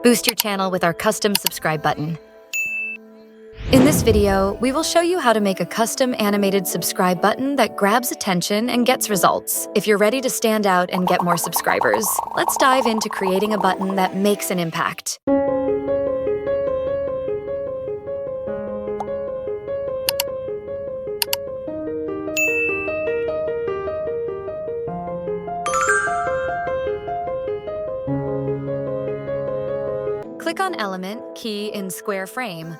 Boost your channel with our custom subscribe button. In this video, we will show you how to make a custom animated subscribe button that grabs attention and gets results. If you're ready to stand out and get more subscribers, let's dive into creating a button that makes an impact. Click on Element, key in Square Frame.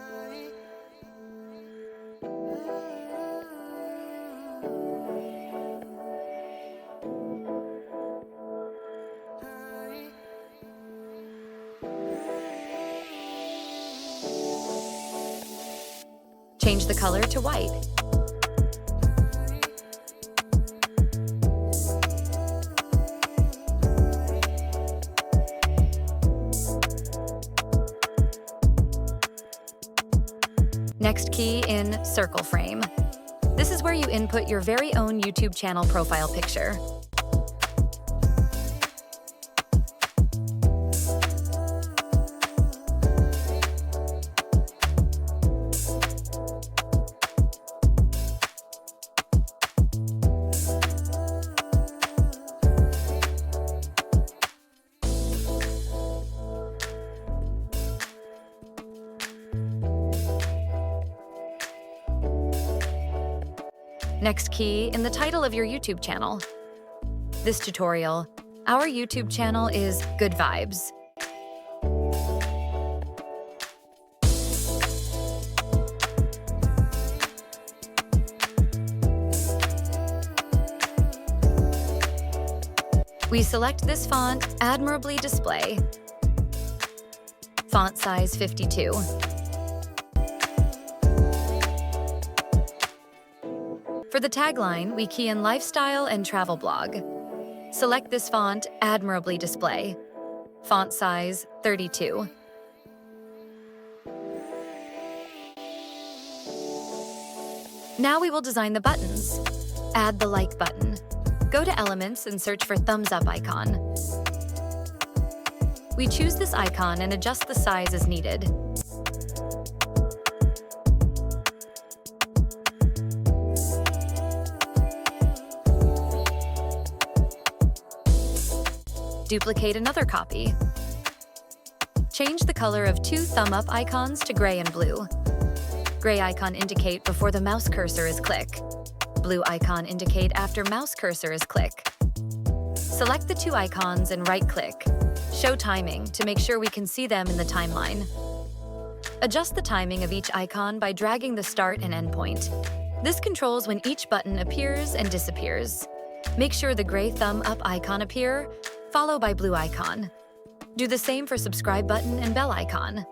Change the color to white. Next, key in Circle Frame. This is where you input your very own YouTube channel profile picture. Next, key in the title of your YouTube channel. This tutorial, our YouTube channel is Good Vibes. We select this font, Admirably Display. Font size 52. For the tagline, we key in Lifestyle and Travel Blog. Select this font, Admirably Display. Font size 32. Now we will design the buttons. Add the like button. Go to Elements and search for Thumbs Up icon. We choose this icon and adjust the size as needed. Duplicate another copy. Change the color of two thumb-up icons to gray and blue. Gray icon indicate before the mouse cursor is click. Blue icon indicate after mouse cursor is click. Select the two icons and right-click. Show timing to make sure we can see them in the timeline. Adjust the timing of each icon by dragging the start and end point. This controls when each button appears and disappears. Make sure the gray thumb-up icon appear, followed by blue icon. Do the same for subscribe button and bell icon.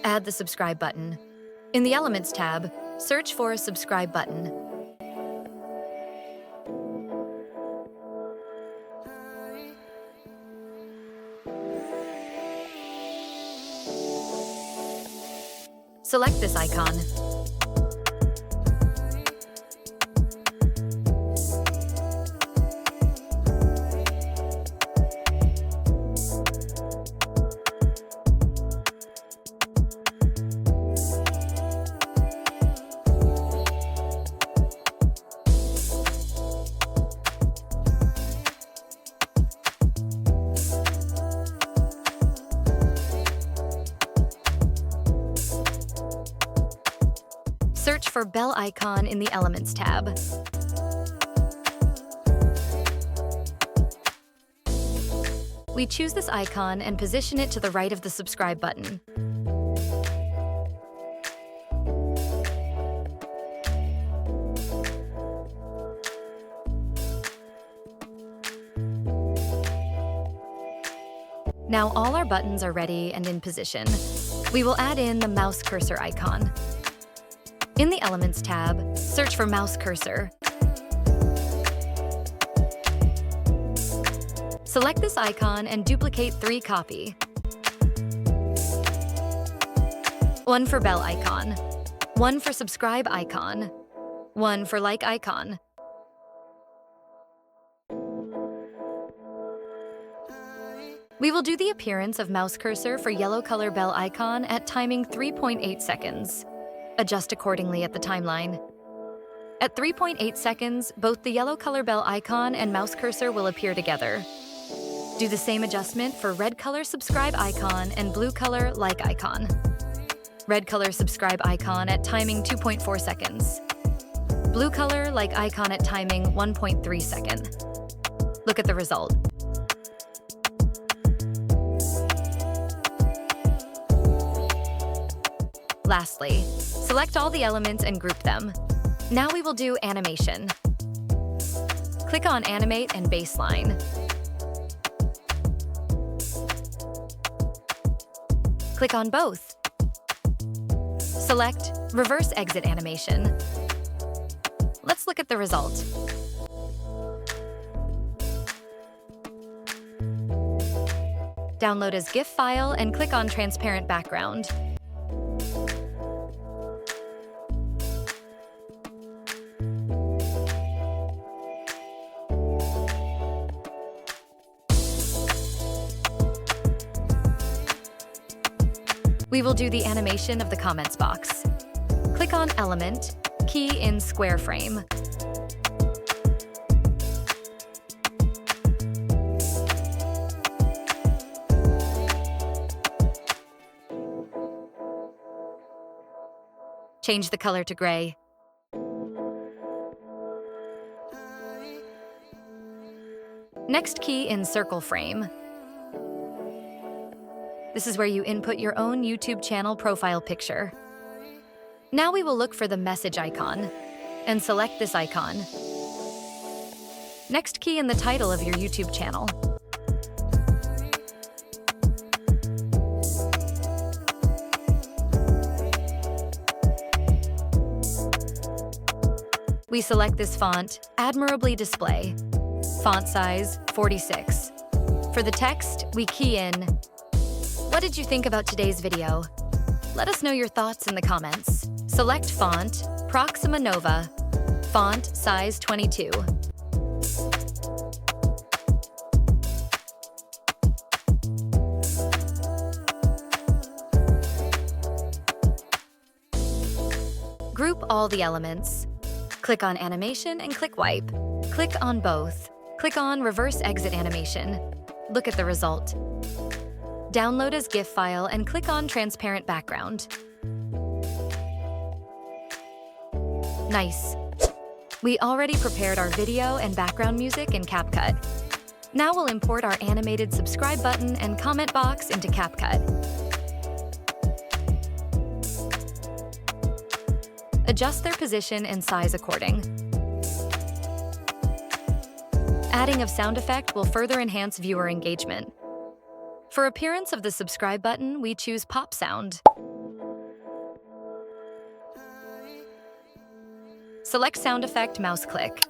Add the subscribe button. In the Elements tab, search for a subscribe button. Select this icon. Search for bell icon in the Elements tab. We choose this icon and position it to the right of the subscribe button. Now all our buttons are ready and in position. We will add in the mouse cursor icon. In the Elements tab, search for mouse cursor. Select this icon and duplicate 3 copy. 1 for bell icon, 1 for subscribe icon, 1 for like icon. We will do the appearance of mouse cursor for yellow color bell icon at timing 3.8 seconds. Adjust accordingly at the timeline. At 3.8 seconds, both the yellow color bell icon and mouse cursor will appear together. Do the same adjustment for red color subscribe icon and blue color like icon. Red color subscribe icon at timing 2.4 seconds. Blue color like icon at timing 1.3 second. Look at the result. Lastly, select all the elements and group them. Now we will do animation. Click on Animate and Baseline. Click on both. Select Reverse Exit Animation. Let's look at the result. Download as GIF file and click on Transparent Background. We will do the animation of the comments box. Click on Element, key in Square Frame. Change the color to gray. Next, key in Circle Frame. This is where you input your own YouTube channel profile picture. Now we will look for the message icon and select this icon. Next, key in the title of your YouTube channel. We select this font, Admirably Display. Font size, 46. For the text, we key in, "What did you think about today's video?" Let us know your thoughts in the comments. Select font, Proxima Nova. Font size 22. Group all the elements. Click on Animation and click Wipe. Click on both. Click on Reverse Exit Animation. Look at the result. Download as GIF file and click on Transparent Background. Nice. We already prepared our video and background music in CapCut. Now we'll import our animated subscribe button and comment box into CapCut. Adjust their position and size according. Adding of sound effect will further enhance viewer engagement. For appearance of the subscribe button, we choose pop sound. Select sound effect mouse click.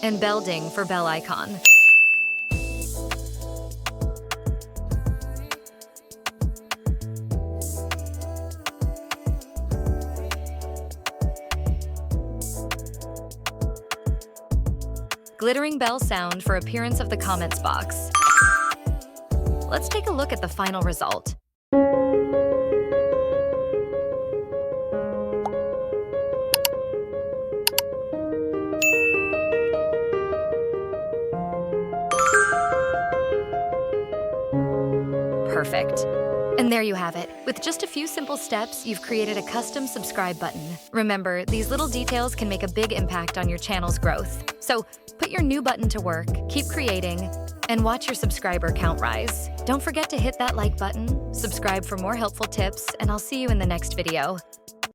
And bell ding for bell icon. Glittering bell sound for appearance of the comments box. Let's take a look at the final result. Perfect. And there you have it. With just a few simple steps, you've created a custom subscribe button. Remember, these little details can make a big impact on your channel's growth. So put your new button to work, keep creating, and watch your subscriber count rise. Don't forget to hit that like button, subscribe for more helpful tips, and I'll see you in the next video.